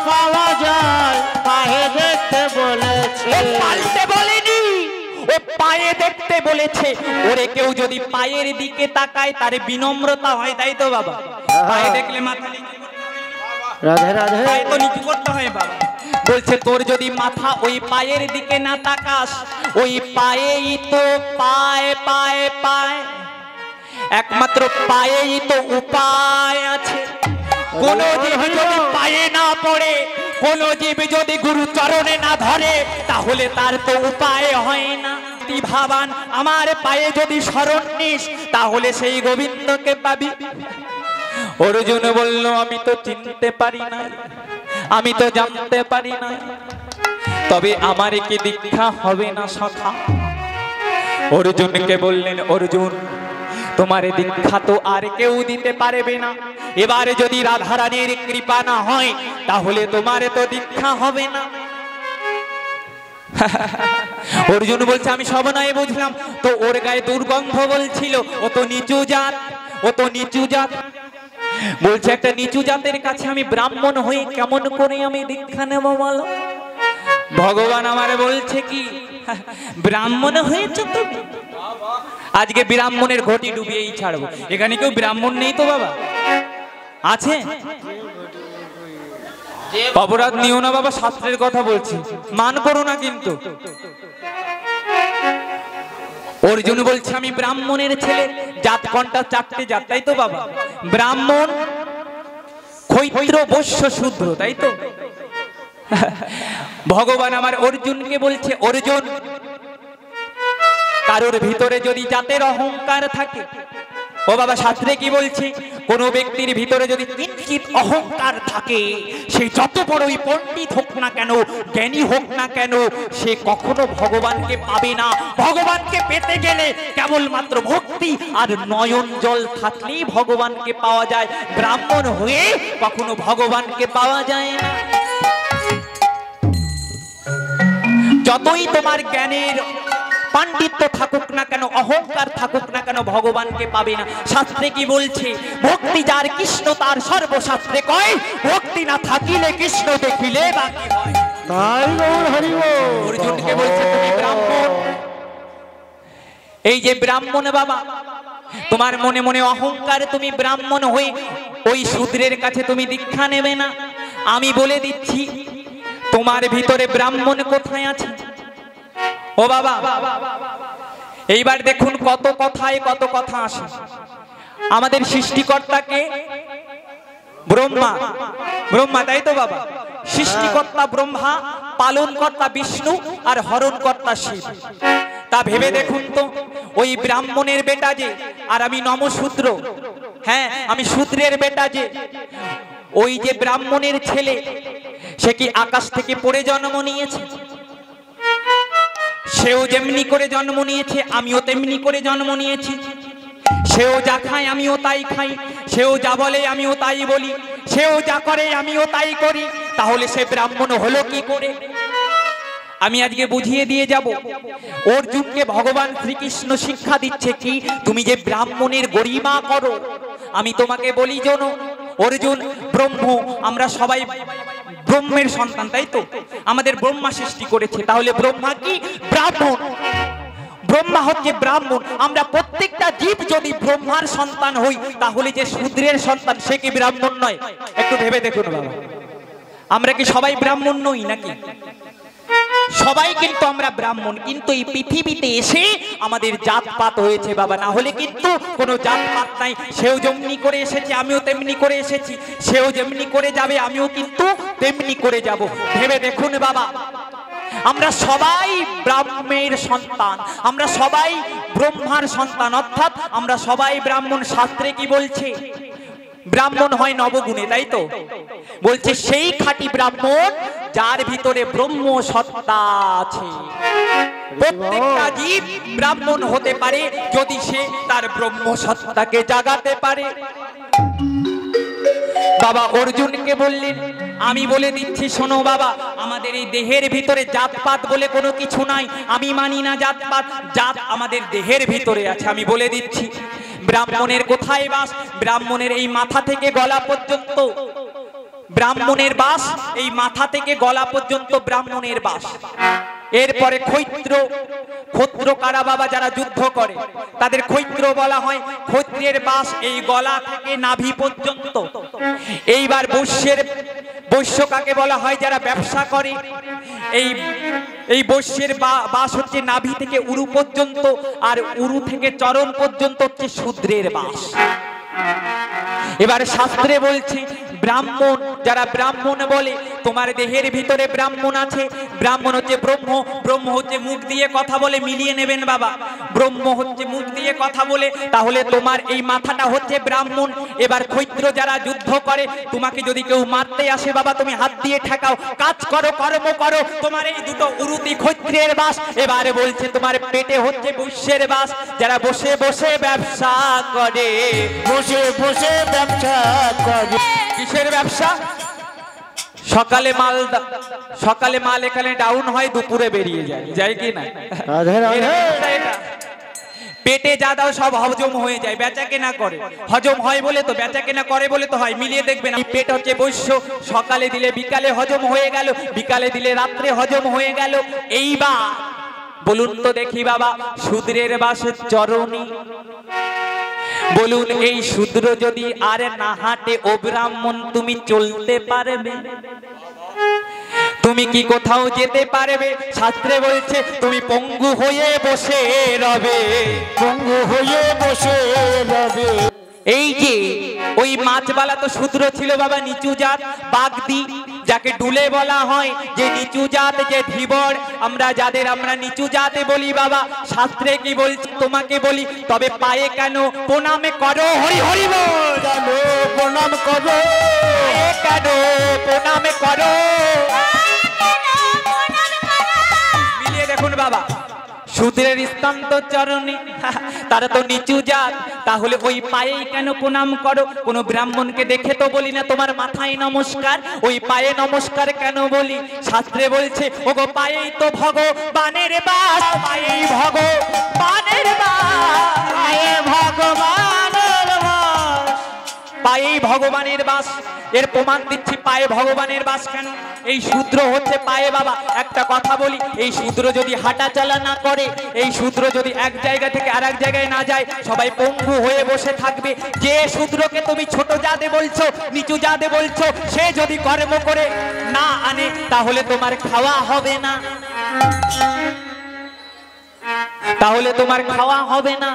পাওয়া যায়, পায়ে দেখতে বলেছে। ও পাল্টে বলেনি, ও পায়ে দেখতে বলেছে। ওরে কেউ যদি পায়ের দিকে তাকায় তার বিনম্রতা হয়, তাই তো বাবা? পায়ে দেখলে মাথা নিচু, রাধে রাধে, পায়ে তো নিচু করতে হয় বাবা। বলছে তোর যদি মাথা ওই পায়ের দিকে না তাকাস, ওই পায়েই তো পায়ে পায়ে পায়, একমাত্র পায়েই তো উপায় আছে। কোন জীব যদি পায়ে না পড়ে, কোন জীব যদি গুরু চরণে না ধরে, তাহলে তার তো উপায় হয় না। ভাবান আমার পায়ে যদি শরণ নিস, তাহলে সেই গোবিন্দকে পাবি। অর্জুন বলল আমি তো চিনতে পারি না, আমি তো জানতে পারি না, তবে আমার কি দীক্ষা হবে না সখা? অর্জুনকে বললেন অর্জুন তোমার দীক্ষা তো আর কেউ দিতে পারবে না। এবারে যদি রাধারানীর কৃপা না হয়, তাহলে তোমার তো দীক্ষা হবে না। অর্জুন বলছে আমি সব নয় বুঝলাম, তো ওর গায়ে দুর্গন্ধ বলছিল, ও তো নিচু জাত, ও তো নিচু জাত। বলছে একটা নিচু জাতের কাছে আমি ব্রাহ্মণ হয়ে কেমন করে আমি দীক্ষা নেব বলো? ভগবান আমার বলছে কি ব্রাহ্মণ হয়েছ তুমি, আজকে ব্রাহ্মণের ঘটি ডুবিয়েই ছাড়বো। এখানে কেউ ব্রাহ্মণ নেই তো বাবা? আছে? অপরাধ নিও না বাবা, শাস্ত্রের কথা বলছি, মান করো না কিন্তু। অর্জুন বলছে আমি ব্রাহ্মণের ছেলে, জাত কোনটা? চারটে জাত, তাই তো বাবা? ব্রাহ্মণ, ক্ষত্রিয়, বৈশ্য, শূদ্র, তাই তো? ভগবান আমার অর্জুনকে বলছে অর্জুন কারোর ভিতরে যদি জাতের অহংকার থাকে, ও বাবা শাস্ত্রে কি বলছে? কোন ব্যক্তির ভিতরে যদি কিঞ্চিত অহংকার থাকে, সে যত বড়ই পণ্ডিত হোক না কেন, জ্ঞানী হোক না কেন, সে কখনো ভগবানকে পাবে না। ভগবানকে পেতে গেলে কেবলমাত্র ভক্তি আর নয়ন জল থাকলেই ভগবানকে পাওয়া যায়। ব্রাহ্মণ হয়ে কখনো ভগবানকে পাওয়া যায় না। যতই তোমার জ্ঞানের পাণ্ডিত্য থাকুক না কেন, অহংকার থাকুক না কেন, ভগবানকে পাবে না। শাস্ত্রে কি বলছে? ভক্তি যার কৃষ্ণ তার সর্বশাস্ত্রে কয়, ভক্তি না থাকিলে কৃষ্ণ দেখিলে বাকি হয়। তাই গৌর হরি বল। অর্জুনকে বলছে তুমি ব্রাহ্মণ, এই যে ব্রাহ্মণ বাবা, তোমার মনে মনে অহংকার, তুমি ব্রাহ্মণ হয়ে ওই শূদ্রের কাছে তুমি দীক্ষা নেবে না। আমি বলে দিচ্ছি তোমার ভিতরে ব্রাহ্মণ কোথায় আছে। ও বাবা এইবার দেখুন কত কথায় কত কথা আসে। আমাদের সৃষ্টিকর্তাকে ব্রহ্মা, ব্রহ্মা তাই তো বাবা? সৃষ্টিকর্তা ব্রহ্মা, পালনকর্তা বিষ্ণু আর হরণকর্তা শিব। তা ভেবে দেখুন তো, ওই ব্রাহ্মণের বেটা যে, আর আমি নমশূদ্র, হ্যাঁ আমি শূদ্রের বেটা যে, ওই যে ব্রাহ্মণের ছেলে, সে কি আকাশ থেকে পড়ে জন্ম নিয়েছে? সেও যেমনি করে জন্ম নিয়েছে, আমিও তেমনি করে জন্ম নিয়েছি। সেও যা খায় আমিও তাই খাই, সেও যা বলে আমিও তাই বলি, সেও যা করে আমিও তাই করি। তাহলে সে ব্রাহ্মণ হলো কি করে? আমি আজকে বুঝিয়ে দিয়ে যাব। অর্জুনকে ভগবান শ্রীকৃষ্ণ শিক্ষা দিচ্ছে কি, তুমি যে ব্রাহ্মণের গরিমা করো। আমি তোমাকে বলি জানো, অর্জুন ব্রহ্ম, আমরা সবাই ব্রহ্মের সন্তান, তাই তো? আমাদের ব্রহ্মা সৃষ্টি করেছে, তাহলে ব্রহ্মা কি? ব্রাহ্মণ। ব্রহ্মা হচ্ছে ব্রাহ্মণ। আমরা প্রত্যেকটা জীব যদি ব্রহ্মার সন্তান হই, তাহলে যে শূদ্রের সন্তান সে কি ব্রাহ্মণ নয়? একটু ভেবে দেখুন বাবা, আমরা কি সবাই ব্রাহ্মণ নই নাকি? সবাই কিন্তু আমরা ব্রাহ্মণ, কিন্তু এই পৃথিবীতে এসে আমাদের জাতপাত হয়েছে বাবা, না হলে কিন্তু কোনো জাতপাত নাই। সেও যেমনি করে এসেছে আমিও তেমনি করে এসেছি, সেও যেমনি করে যাবে আমিও কিন্তু তেমনি করে যাব। ভেবে দেখুন বাবা, আমরা সবাই ব্রাহ্মণের সন্তান, আমরা সবাই ব্রহ্মার সন্তান, অর্থাৎ আমরা সবাই ব্রাহ্মণ। শাস্ত্রে কি বলছে? ব্রাহ্মণ হয় নবগুণে, তাই তো? বলছে সেই খাঁটি ব্রাহ্মণ যার ভিতরে ব্রহ্ম সত্তা আছে। প্রত্যেকটা জীব ব্রাহ্মণ হতে পারে যদি সে তার ব্রহ্ম সত্তাকে জাগাতে পারে। বাবা অর্জুনকে বললেন, আমি বলে দিচ্ছি শোনো বাবা, আমাদের এই দেহের ভিতরে জাতপাত বলে কোনো কিছু নাই। আমি মানি না জাতপাত, জাত আমাদের দেহের ভিতরে আছে। আমি বলে দিচ্ছি, ব্রাহ্মণের কোথায় বাস? ব্রাহ্মণের এই মাথা থেকে গলা পর্যন্ত ব্রাহ্মণের বাস, এই মাথা থেকে গলা পর্যন্ত ব্রাহ্মণের বাস। এরপরে ক্ষত্র কারা বাবা? যারা যুদ্ধ করে তাদের ক্ষত্র বলা হয়। ক্ষত্রের বাস এই গলা থেকে নাভি পর্যন্ত। এইবার বৈশ্য কাকে বলা হয়? যারা ব্যবসা করে। এই বৈশ্যের বাস হচ্ছে নাভি থেকে উরু পর্যন্ত, আর উরু থেকে চরণ পর্যন্ত হচ্ছে শূদ্রের বাস। এবার শাস্ত্রে বলছে ব্রাহ্মণ, যারা ব্রাহ্মণ বলে তোমার দেহের ভিতরে ব্রাহ্মণ আছে। ব্রাহ্মণ হচ্ছে ব্রহ্ম, ব্রহ্ম হচ্ছে মুখ দিয়ে কথা বলে, মিলিয়ে নেবেন বাবা, ব্রহ্ম হচ্ছে মুখ দিয়ে কথা বলে, তাহলে তোমার এই মাথাটা হচ্ছে ব্রাহ্মণ। এবার ক্ষত্র যারা যুদ্ধ করে, তোমাকে যদি কেউ মারতে আসে বাবা, তুমি হাত দিয়ে ঠেকাও, কাজ করো, কর্ম করো, তোমার এই দুটো উরুতি ক্ষত্রের বাস। এবারে বলছে তোমার পেটে হচ্ছে বৈশ্যের বাস, যারা বসে বসে ব্যবসা করে। বসে বসে ব্যবসা করে। কিসের ব্যবসা? সকালে মাল এখানে ডাউন হয়, দুপুরে বেরিয়ে যায় কি না? পেটে যা দাও সব হজম হয়ে যায়, বেচা কেনা করে, হজম হয় বলে তো, বেচা কেনা করে বলে তো হয়। মিলিয়ে দেখবেন, পেট হচ্ছে বৈশ্য, সকালে দিলে বিকালে হজম হয়ে গেল, বিকালে দিলে রাত্রে হজম হয়ে গেল। এইবার বলুন তো দেখি বাবা, শূদ্রের বাসে চরণী। বলুন, এই শূদ্র যদি আর না হাঁটে, ও ব্রাহ্মণ তুমি চলতে পারবে? তুমি কি কোথাও যেতে পারবে? শাস্ত্রে বলছে তুমি পঙ্গু হয়ে বসে রবে, পঙ্গু হয়ে বসে রবে। এই যে ওই মাছবালা তো শূদ্র ছিল বাবা, নিচু জাত, বাগদি, যাকে ডুলে বলা হয়, যে নিচু জাত, যে ধীবর, আমরা যাদের আমরা নিচু জাতে বলি বাবা। শাস্ত্রে কি বলছি তোমাকে বলি, তবে পায়ে কেন প্রণামে করো, হরি হরি বল, কেন প্রণাম করো, পায়ে কেন প্রণামে করো। মিলিয়ে দেখুন বাবা, শূদ্রের স্থান তো চরণে, তারা তো নিচু জাত, তাহলে ওই পায়েই কেন প্রণাম করো? কোন ব্রাহ্মণকে দেখে তো বলি না তোমার মাথায় নমস্কার, ওই পায়ে নমস্কার কেন বলি? শাস্ত্রে বলছে ওগো পায়েই তো ভগবানের বাস, পায়েই ভগবানের বাস, পায়ে ভগবানের বাস, পায়েই ভগবানের বাস। এর প্রমাণ দিচ্ছি, পায়ে ভগবানের বাস কেন? এই শূদ্র হচ্ছে পায়ে বাবা। একটা কথা বলি, এই শূদ্র যদি হাঁটা চলা না করে, এই শূদ্র যদি এক জায়গা থেকে আর এক জায়গায় না যায়, সবাই পঙ্গু হয়ে বসে থাকবে। যে শূদ্রকে তুমি ছোট জাতে বলছো, নিচু জাতে বলছো, সে যদি কর্ম করে না আনে, তাহলে তোমার খাওয়া হবে না, তাহলে তোমার খাওয়া হবে না।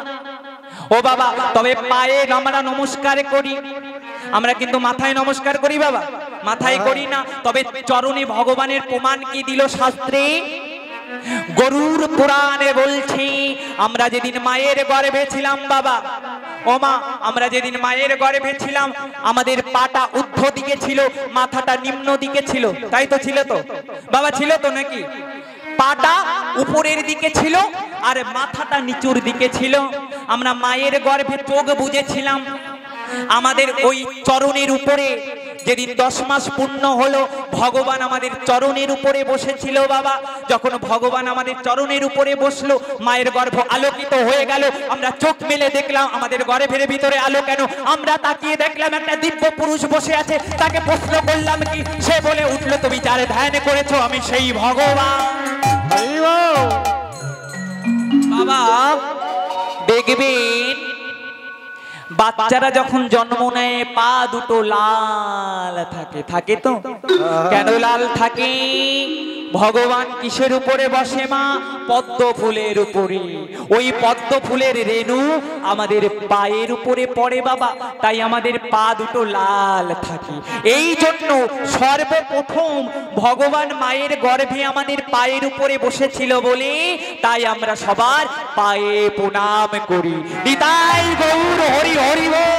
ও বাবা, তবে পায়ে আমরা নমস্কার করি, আমরা কিন্তু মাথায় নমস্কার করি বাবা, মাথায় করি না। তবে চরণে ভগবানের প্রমাণ কি দিল শাস্ত্রে? গরুর পুরাণে বলছি, আমরা যেদিন মায়ের গর্ভে ছিলাম বাবা, ও মা, আমরা যেদিন মায়ের গর্ভে ছিলাম, আমাদের পাটা ঊর্ধ্ব দিকে ছিল, মাথাটা নিম্ন দিকে ছিল, তাই তো? ছিল তো বাবা, ছিল তো নাকি? পাটা উপরের দিকে ছিল আর মাথাটা নিচুর দিকে ছিল। আমরা মায়ের গর্ভে চোখ বুজেছিলাম, আমাদের ওই চরণের উপরে যেদিন 10 মাস পূর্ণ হলো ভগবান আমাদের চরণের উপরে বসেছিল বাবা। যখন ভগবান আমাদের চরণের উপরে বসলো, মায়ের গর্ভ আলোকিত হয়ে গেল। আমরা চোখ মেলে দেখলাম আমাদের গর্ভের ভিতরে আলো কেন? আমরা তাকিয়ে দেখলাম একটা দিব্য পুরুষ বসে আছে। তাকে প্রশ্ন করলাম কি? সে বলে উঠলো, তুমি যার ধ্যান করেছো আমি সেই ভগবান। বাবা দেখবেন বাচ্চারা যখন জন্ম নেয় পা দুটো লাল থাকে, থাকে তো? কেন লাল থাকে? ভগবান কিসের উপরে বসে মা? পদ্ম ফুলের উপরে। ওই পদ্ম ফুলের রেণু আমাদের পায়ের উপরে পড়ে বাবা, তাই আমাদের পা দুটো লাল থাকে। এই জন্য সর্বপ্রথম ভগবান মায়ের গর্ভে আমাদের পায়ের উপরে বসেছিল বলে তাই আমরা সবার পায়ে প্রণাম করি। নিতাই গৌর হরি হরি বল।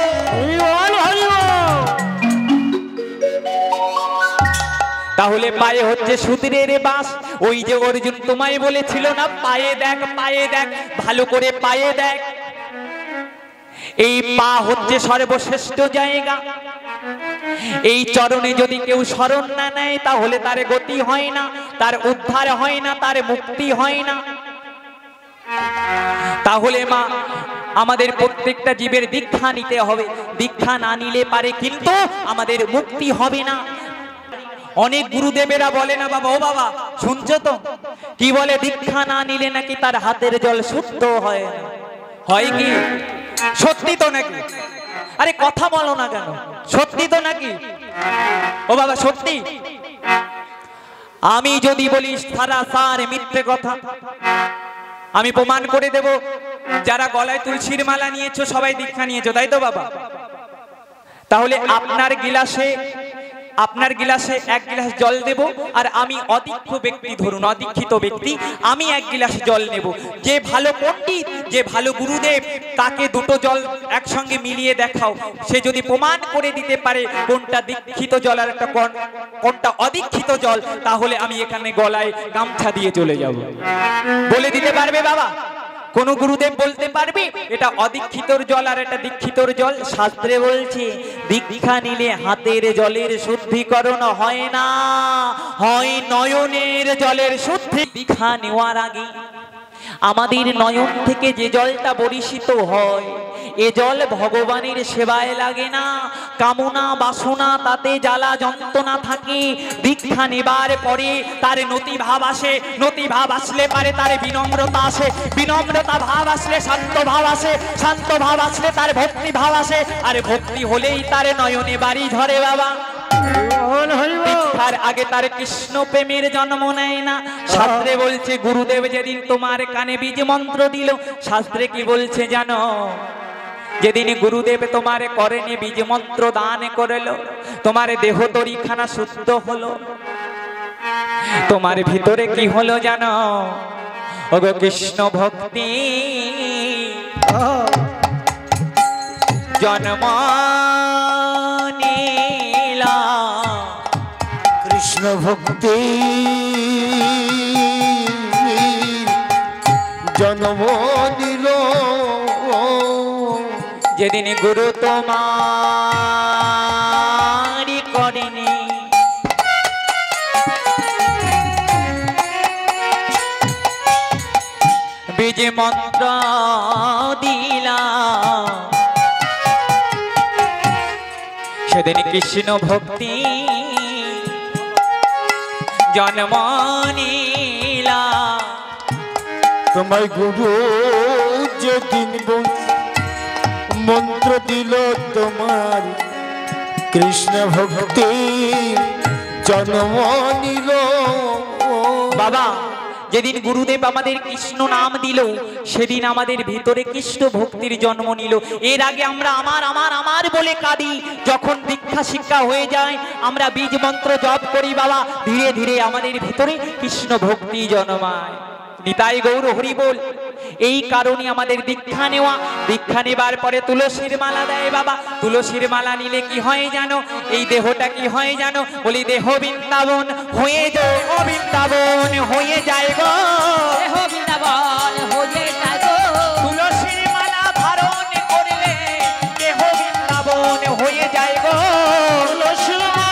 তাহলে পায়ে হচ্ছে সূত্রের বাস। ওই যে অর্জুন তোমায় বলেছিল না, পায়ে দেখ, পায়ে দেখ, ভালো করে পায়ে দেখ। এই পা হচ্ছে সর্বশ্রেষ্ঠ জায়গা। এই চরণে যদি কেউ শরণ না নেয় তাহলে তার গতি হয় না, তার উদ্ধার হয় না, তার মুক্তি হয় না। তাহলে মা আমাদের প্রত্যেকটা জীবের দীক্ষা নিতে হবে। দীক্ষা না নিলে পারে কিন্তু আমাদের মুক্তি হবে না। অনেক গুরুদেবেরা বলে না বাবা, ও বাবা শুনছো তো কি বলে? দীক্ষা না নিলে নাকি তার হাতের জল শুদ্ধ হয় না। হয় কি? সত্যি তো নাকি? আরে কথা বলো না কেন? সত্যি তো নাকি? ও বাবা সত্যি। আমি যদি বলি সারাসার মিথ্যে কথা, আমি প্রমাণ করে দেব। যারা গলায় তুলসীর মালা নিয়েছো সবাই দীক্ষা নিয়েছো, তাই তো বাবা? তাহলে আপনার গিলাসে এক গিলাস জল দেব, আর আমি অদীক্ষ ব্যক্তি, ধরুন অদীক্ষিত ব্যক্তি, আমি এক গিলাস জল নেব। যে ভালো পণ্ডিত, যে ভালো গুরুদেব, তাকে দুটো জল একসঙ্গে মিলিয়ে দেখাও। সে যদি প্রমাণ করে দিতে পারে কোনটা দীক্ষিত জল আর একটা কোনটা অদীক্ষিত জল, তাহলে আমি এখানে গলায় গামছা দিয়ে চলে যাব। বলে দিতে পারবে বাবা? কোন গুরুদেব বলতে পারবে এটা অদীক্ষিতর জল আর এটা দীক্ষিতর জল? শাস্ত্রে বলছে দীক্ষা নিলে হাতের জলের শুদ্ধিকরণ হয় না, হয় নয়নের জলের শুদ্ধি। দীক্ষা নেওয়ার আগে আমাদের নয়ন থেকে যে জলটা বরিশিত হয় এ জল ভগবানের সেবায় লাগে না। কামনা বাসনা তাতে জ্বালা যন্ত্রণা থাকে। দীক্ষা নেবার পরে তার নতি ভাব আসে, নতি ভাব আসলে পারে তার বিনম্রতা আসে, বিনম্রতা ভাব আসলে শান্ত ভাব আসে, শান্ত ভাব আসলে তার ভক্তি ভাব আসে, আর ভক্তি হলেই তার নয়নে বাড়ি ধরে বাবা। দীক্ষার আগে তার কৃষ্ণ প্রেমের জন্ম নেয় না। শাস্ত্রে বলছে গুরুদেব যেদিন তোমার কানে বীজ মন্ত্র দিল, শাস্ত্রে কি বলছে জানো? যেদিন গুরুদেব তোমার করণে বীজ মন্ত্র দান করলো, তোমার দেহ তরিখানা শুদ্ধ হলো। তোমার ভিতরে কি হলো জানো? ওগো কৃষ্ণ ভক্তি জন্ম নিলা। কৃষ্ণ ভক্তি জন্ম দিল। যেদিন গুরু তোমারি করেনি বীজ মন্ত্র দিলা, সেদিন কৃষ্ণ ভক্তি জন্ম নিলা। তোমার গুরু যেদিন মন্ত্র দিল তোমার কৃষ্ণ ভক্তি জন্ম নিল। বাবা যেদিন গুরুদেব আমাদের কৃষ্ণ নাম দিল সেদিন আমাদের ভিতরে কৃষ্ণ ভক্তির জন্ম নিল। এর আগে আমরা আমার আমার আমার বলে কাঁদি। যখন দীক্ষা শিক্ষা হয়ে যায় আমরা বীজ মন্ত্র জপ করি বাবা, ধীরে ধীরে আমাদের ভিতরে কৃষ্ণ ভক্তি জন্মায়। নিতাই গৌর হরি বল। এই কারণে আমাদের দীক্ষা নেওয়া। দীক্ষা নেবার পরে তুলসীর মালা দেয় বাবা। তুলসীর মালা নিলে কি হয় জানো? এই দেহটা কি হয় জানো? বলি দেহ বৃন্দাবন হয়ে যায়, ও বৃন্দাবন হয়ে যায় গো, দেহ বৃন্দাবন হয়ে যায় গো। তুলসীর মালা ধারণ করলে দেহ বৃন্দাবন হয়ে যায় গো। তুলসীর মালা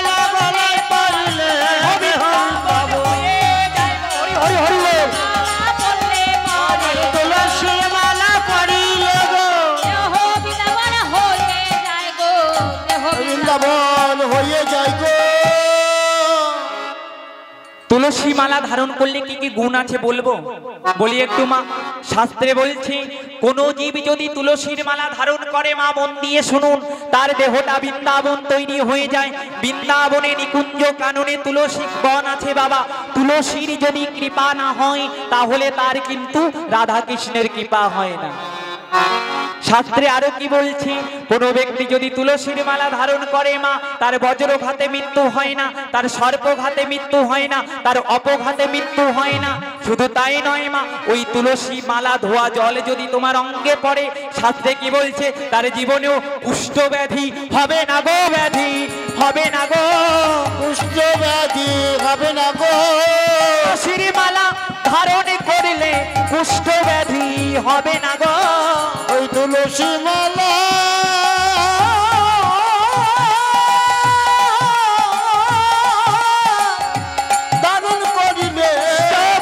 তুলসী মালা ধারণ করলে কি কি গুণ আছে বলবো? বলি একটু মা। শাস্ত্রে বলছে কোন জীব যদি তুলসীর মালা ধারণ করে, মা মন দিয়ে শুনুন, তার দেহটা বৃন্দাবন তৈরি হয়ে যায়। বৃন্দাবনে নিকুঞ্জ কাননে তুলসী বন আছে বাবা। তুলসীর যদি কৃপা না হয় তাহলে তার কিন্তু রাধা কৃষ্ণের কৃপা হয় না। শাস্ত্রে আরো কি বলছে, কোন ব্যক্তি যদি তুলসীর মালা ধারণ করে মা, তার বজ্রঘাতে মৃত্যু হয় না, তার সর্পঘাতে মৃত্যু হয় না, তার অপঘাতে মৃত্যু হয় না। শুধু তাই নয় মা, ওই তুলসী মালা ধোয়া জল যদি তোমার অঙ্গে পড়ে, শাস্ত্রে কি বলছে, তার জীবনেও কুষ্ঠ ব্যাধি হবে না গো, ব্যাধি হবে না গো, কুষ্ঠ ব্যাধি হবে না গো। তুলসীর মালা ধারণ করলে কুষ্ঠ ব্যাধি হবে না গো। ওই তুলসী মালা ধারণ করিলে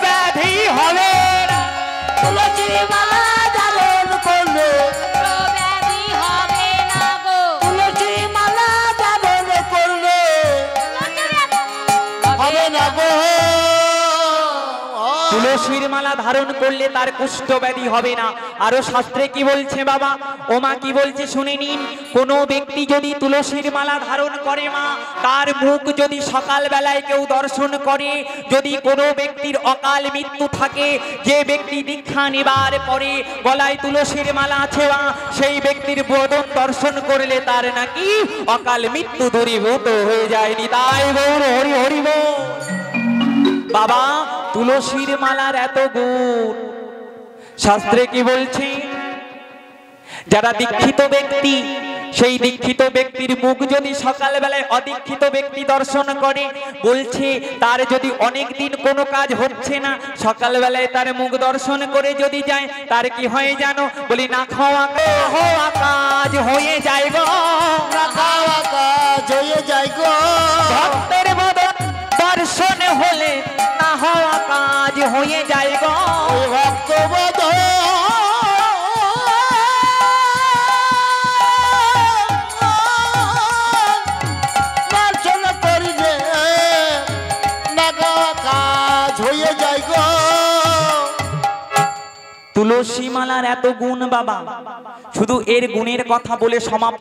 ব্যাধি হবে না। তুলসী মালা ধারণ করলে ব্যাধি হবে না গো। তুলসী মালা ধারণ করলে হবে না গো। তুলসীর মালা ধারণ করলে তার কুষ্ঠ ব্যাধি হবে না। আরো শাস্ত্রে কি বলছে বাবা, ও মা কি বলছে শুনে নিন। কোন ব্যক্তি যদি তুলসীর মালা ধারণ করে মা, তার মুখ যদি সকাল বেলায় কেউ দর্শন করে, যদি কোনো ব্যক্তির অকাল মৃত্যু থাকে, যে ব্যক্তি দীক্ষা নেবার পরে গলায় তুলসীর মালা আছে মা, সেই ব্যক্তির বদন দর্শন করলে তার নাকি অকাল মৃত্যু দূরীভূত হয়ে যায়নি। তাই গৌর হরি হরি বল। বাবা তুলসীর মালার এত গুণ। শাস্ত্রে কি বলছে, যারা দীক্ষিত ব্যক্তি, সেই দীক্ষিত ব্যক্তির মুখ যদি সকালবেলায় অদীক্ষিত ব্যক্তি দর্শন করে, বলছে তার যদি অনেক দিন কোনো কাজ হচ্ছে না, সকালবেলায় তার মুখ দর্শন করে যদি যায়, তার কি হয়ে জানো? বলি না খাওয়া কাজ হয়ে যায় গো, না খাওয়া কাজ হয়ে যায় গো। ভক্তের বদন দর্শন হলে না হওয়া কাজ হয়ে যায় গো। ওই ভক্তবধ দর্শন করিলে না খাওয়া কাজ হয়ে যায় গো। তুলসী মালার এত গুণ বাবা, শুধু এর গুণের কথা বলে সমাপ্ত